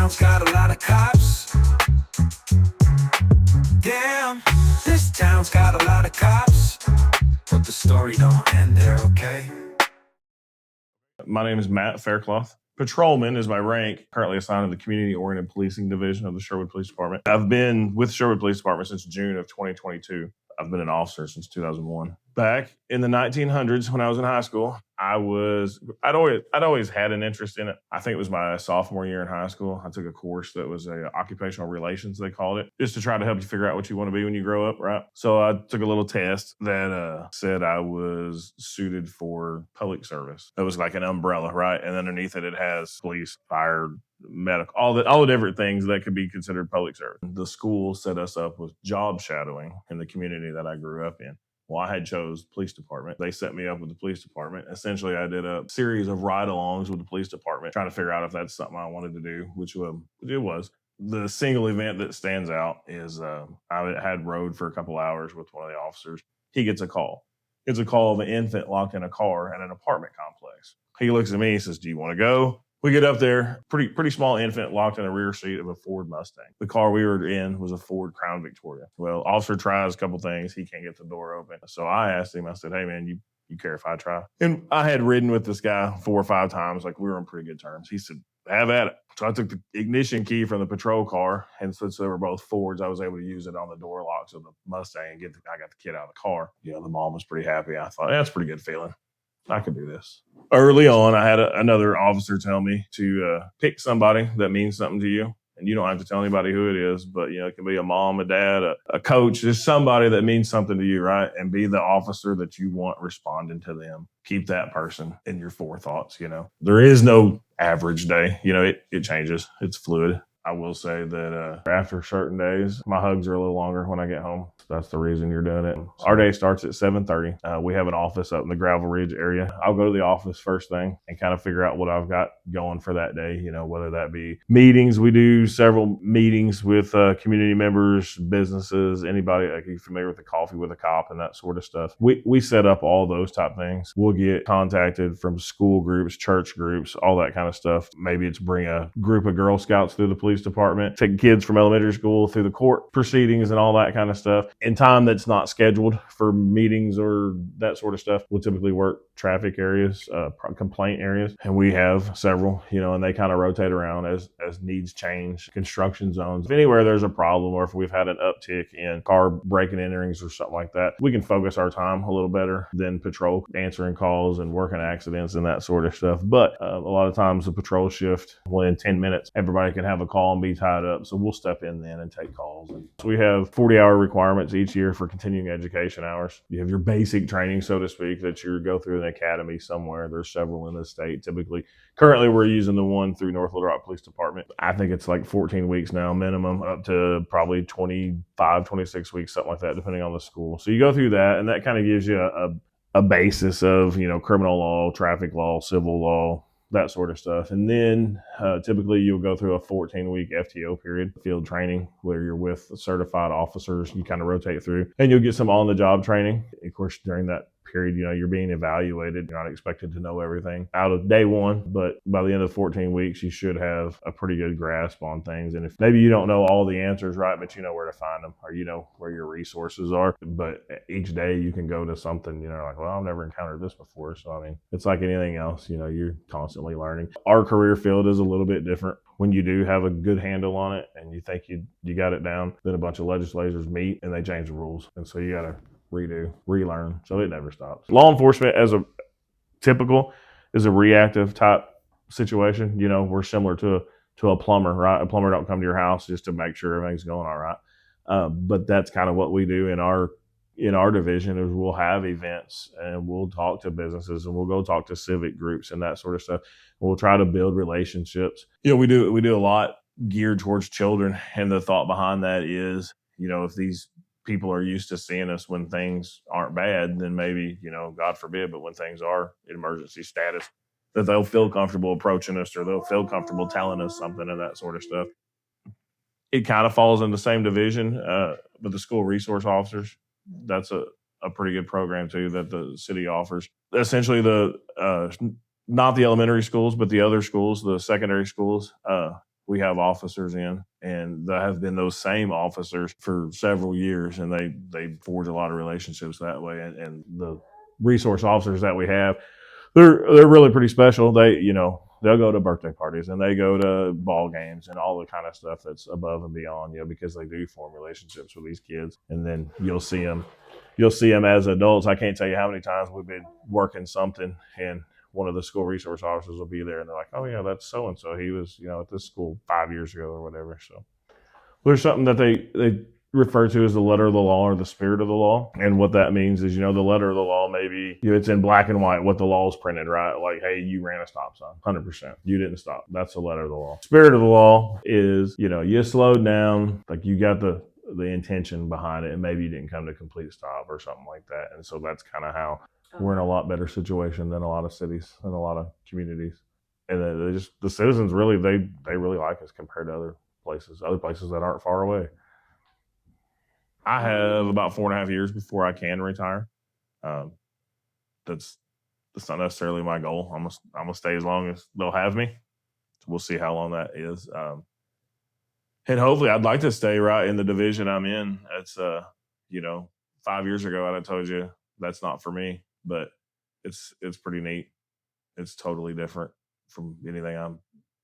town's got a lot of cops. Damn, this town's got a lot of cops. But the story don't end there, okay? My name is Matt Faircloth. Patrolman is my rank, currently assigned to the Community-Oriented Policing Division of the Sherwood Police Department. I've been with Sherwood Police Department since June of 2022. I've been an officer since 2001. Back in the 1900s, when I was in high school, I'd always had an interest in it. I think it was my sophomore year in high school. I took a course that was occupational relations, they called it, just to try to help you figure out what you want to be when you grow up, right? So I took a little test that said I was suited for public service. It was like an umbrella, right? And underneath it, it has police, fire, medical, all the different things that could be considered public service. The school set us up with job shadowing in the community that I grew up in. Well, I had chose police department. They set me up with the police department. Essentially, I did a series of ride-alongs with the police department, trying to figure out if that's something I wanted to do, which it was. The single event that stands out is I had rode for a couple hours with one of the officers. He gets a call. It's a call of an infant locked in a car at an apartment complex. He looks at me and says, "Do you want to go?" We get up there, pretty small infant locked in the rear seat of a Ford Mustang. The car we were in was a Ford Crown Victoria. Well, officer tries a couple things. He can't get the door open. So I asked him, I said, "Hey man, you care if I try?" And I had ridden with this guy 4 or 5 times. Like, we were on pretty good terms. He said, "Have at it." So I took the ignition key from the patrol car, and since they were both Fords, I was able to use it on the door locks of the Mustang and I got the kid out of the car. The mom was pretty happy. I thought, that's a pretty good feeling. I could do this. Early on, I had another officer tell me to pick somebody that means something to you. And you don't have to tell anybody who it is, but it can be a mom, a dad, a coach, just somebody that means something to you, right? And be the officer that you want responding to them. Keep that person in your forethoughts. There is no average day. It changes. It's fluid. I will say that after certain days, my hugs are a little longer when I get home. That's the reason you're doing it. Our day starts at 7:30. We have an office up in the Gravel Ridge area. I'll go to the office first thing and kind of figure out what I've got going for that day, whether that be meetings. We do several meetings with community members, businesses, anybody. Like, you familiar with the Coffee with a Cop and that sort of stuff. We set up all those type things. We'll get contacted from school groups, church groups, all that kind of stuff. Maybe it's bring a group of Girl Scouts through the police department, take kids from elementary school through the court proceedings and all that kind of stuff. In time that's not scheduled for meetings or that sort of stuff, we'll typically work traffic areas, complaint areas, and we have several, and they kind of rotate around as needs change. Construction zones, if anywhere there's a problem, or if we've had an uptick in car breaking enterings or something like that, we can focus our time a little better than patrol, answering calls and working accidents and that sort of stuff. But a lot of times the patrol shift, well, in 10 minutes, everybody can have a call and be tied up. So we'll step in then and take calls. And so we have 40-hour requirements each year for continuing education hours. You have your basic training, so to speak, that you go through an academy somewhere. There's several in the state. Currently we're using the one through North Little Rock Police Department. I think it's like 14 weeks now minimum, up to probably 25, 26 weeks, something like that, depending on the school. So you go through that, and that kind of gives you a basis of, criminal law, traffic law, civil law, that sort of stuff. And then typically you'll go through a 14-week FTO period, field training, where you're with certified officers. You kind of rotate through, and you'll get some on-the-job training. Of course, during that period, you're being evaluated. You're not expected to know everything out of day one, but by the end of 14 weeks, you should have a pretty good grasp on things. And if maybe you don't know all the answers, right, but you know where to find them, or you know where your resources are. But each day you can go to something, like, well, I've never encountered this before. So, it's like anything else, you're constantly learning. Our career field is a little bit different. When you do have a good handle on it and you think you got it down, then a bunch of legislators meet and they change the rules. And so you got to relearn. So it never stops. Law enforcement as a typical is a reactive type situation. We're similar to a plumber, right? A plumber don't come to your house just to make sure everything's going all right. But that's kind of what we do in our division. Is we'll have events and we'll talk to businesses and we'll go talk to civic groups and that sort of stuff. We'll try to build relationships. We do a lot geared towards children, and the thought behind that is, if these people are used to seeing us when things aren't bad, then maybe, God forbid, but when things are in emergency status, that they'll feel comfortable approaching us, or they'll feel comfortable telling us something and that sort of stuff. It kind of falls in the same division, but the school resource officers, that's a pretty good program too that the city offers. Essentially not the elementary schools, but the other schools, the secondary schools, we have officers in, and there have been those same officers for several years, and they forge a lot of relationships that way. And the resource officers that we have, they're really pretty special. They'll go to birthday parties and they go to ball games and all the kind of stuff that's above and beyond, because they do form relationships with these kids. And then you'll see them as adults. I can't tell you how many times we've been working something and one of the school resource officers will be there and they're like, oh yeah, that's so and so. He was, at this school 5 years ago or whatever. So there's something that they refer to as the letter of the law or the spirit of the law. And what that means is, the letter of the law, maybe it's in black and white what the law is printed, right? Like, hey, you ran a stop sign, 100%. You didn't stop. That's the letter of the law. Spirit of the law is, you slowed down, like you got the intention behind it, and maybe you didn't come to complete stop or something like that. And so that's kind of how we're in a lot better situation than a lot of cities and a lot of communities. And the citizens really, they really like us compared to other places that aren't far away. I have about 4.5 years before I can retire. That's not necessarily my goal. I'm gonna stay as long as they'll have me. So we'll see how long that is. And hopefully, I'd like to stay right in the division I'm in. It's 5 years ago I'd have told you that's not for me, but it's pretty neat. It's totally different from anything I've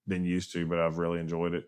been used to, but I've really enjoyed it.